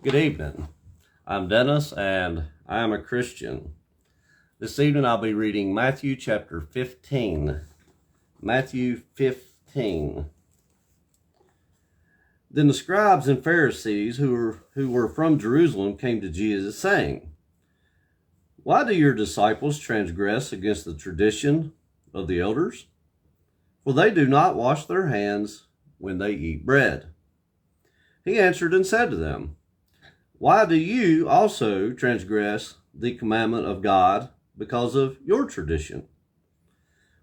Good evening. I'm Dennis, and I am a Christian. This evening I'll be reading Matthew chapter 15. Matthew 15. Then the scribes and Pharisees who were from Jerusalem came to Jesus, saying, "Why do your disciples transgress against the tradition of the elders? For they do not wash their hands when they eat bread." He answered and said to them, "Why do you also transgress the commandment of God because of your tradition?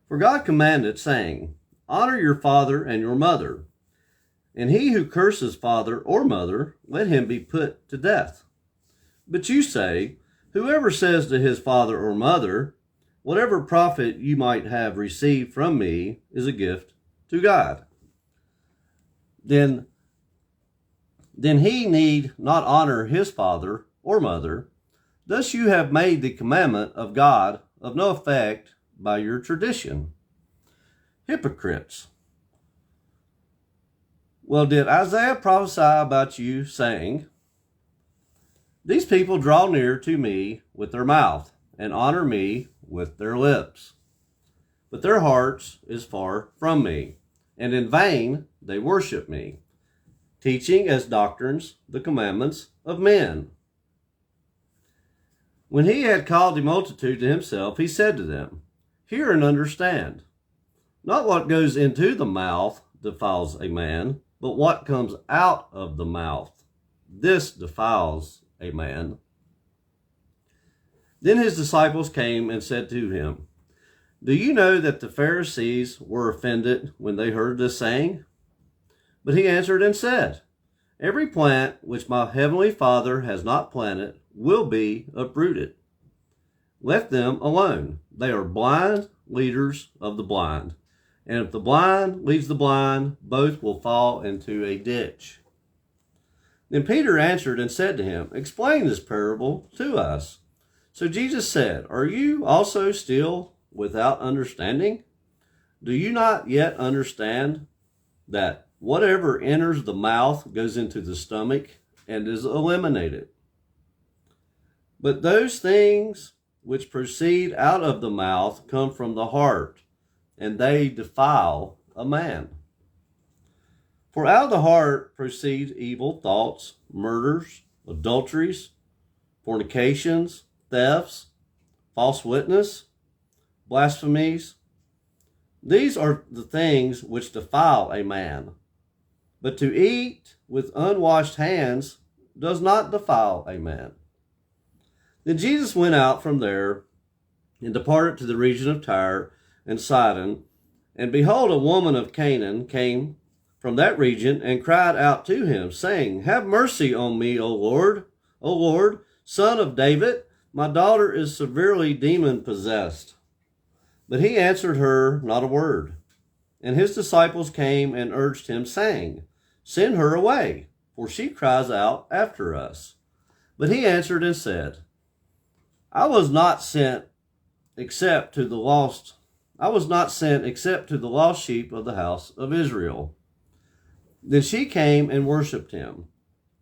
For God commanded, saying, 'Honor your father and your mother,' and he who curses father or mother, let him be put to death. But you say, 'Whoever says to his father or mother, whatever profit you might have received from me is a gift to God, then he need not honor his father or mother. Thus you have made the commandment of God of no effect by your tradition. Hypocrites! Well, did Isaiah prophesy about you, saying, 'These people draw near to me with their mouth, and honor me with their lips, but their hearts is far from me, and in vain they worship me, teaching as doctrines the commandments of men?' When he had called the multitude to himself, he said to them, 'Hear and understand. Not what goes into the mouth defiles a man, but what comes out of the mouth, this defiles a man.' Then his disciples came and said to him, 'Do you know that the Pharisees were offended when they heard this saying?' But he answered and said, 'Every plant which my heavenly Father has not planted will be uprooted. Let them alone. They are blind leaders of the blind. And if the blind leads the blind, both will fall into a ditch.' Then Peter answered and said to him, 'Explain this parable to us.' So Jesus said, 'Are you also still without understanding? Do you not yet understand that whatever enters the mouth goes into the stomach and is eliminated? But those things which proceed out of the mouth come from the heart, and they defile a man. For out of the heart proceed evil thoughts, murders, adulteries, fornications, thefts, false witness, blasphemies. These are the things which defile a man. But to eat with unwashed hands does not defile a man.' Then Jesus went out from there and departed to the region of Tyre and Sidon. And behold, a woman of Canaan came from that region and cried out to him, saying, 'Have mercy on me, O Lord, Son of David. My daughter is severely demon-possessed.' But he answered her not a word. And his disciples came and urged him, saying, 'Send her away, for she cries out after us.' But he answered and said, I was not sent except to the lost sheep of the house of Israel.' Then she came and worshipped him,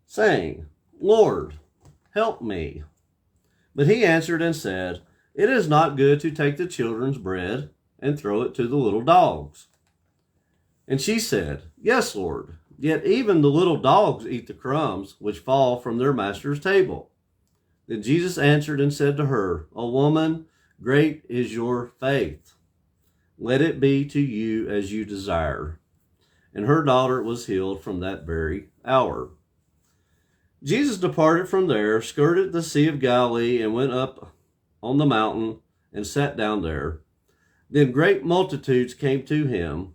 saying, 'Lord, help me.' But he answered and said, 'It is not good to take the children's bread and throw it to the little dogs.' And she said, 'Yes, Lord, yet even the little dogs eat the crumbs which fall from their master's table.' Then Jesus answered and said to her, 'O woman, great is your faith. Let it be to you as you desire.' And her daughter was healed from that very hour. Jesus departed from there, skirted the Sea of Galilee, and went up on the mountain and sat down there. Then great multitudes came to him,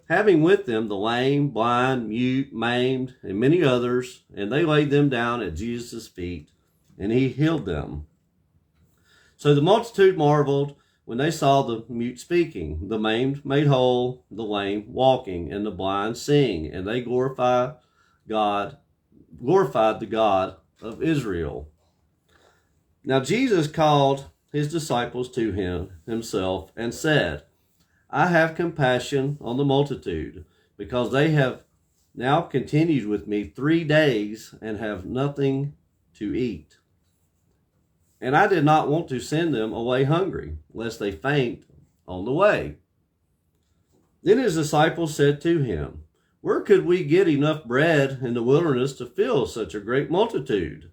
having with them the lame, blind, mute, maimed, and many others, and they laid them down at Jesus' feet, and he healed them. So the multitude marveled when they saw the mute speaking, the maimed made whole, the lame walking, and the blind seeing, and they glorified the God of Israel. Now Jesus called his disciples to himself and said, 'I have compassion on the multitude, because they have now continued with me 3 days and have nothing to eat. And I did not want to send them away hungry, lest they faint on the way. Then his disciples said to him, Where could we get enough bread in the wilderness to fill such a great multitude?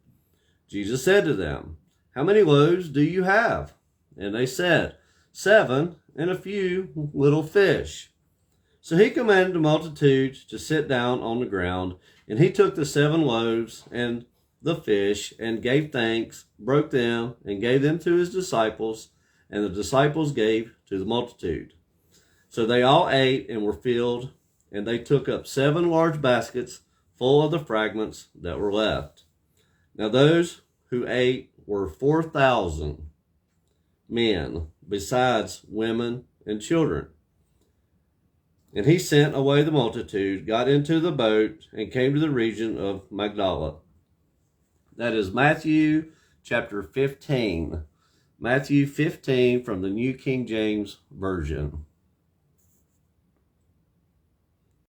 Jesus said to them, How many loaves do you have? And they said, 7, and a few little fish. So he commanded the multitude to sit down on the ground, and he took the 7 loaves and the fish, and gave thanks, broke them, and gave them to his disciples, and the disciples gave to the multitude. So they all ate and were filled, and they took up 7 large baskets full of the fragments that were left. Now those who ate were 4,000 men, besides women and children. And he sent away the multitude, got into the boat, and came to the region of Magdala. That is Matthew chapter 15. Matthew 15 from the New King James Version.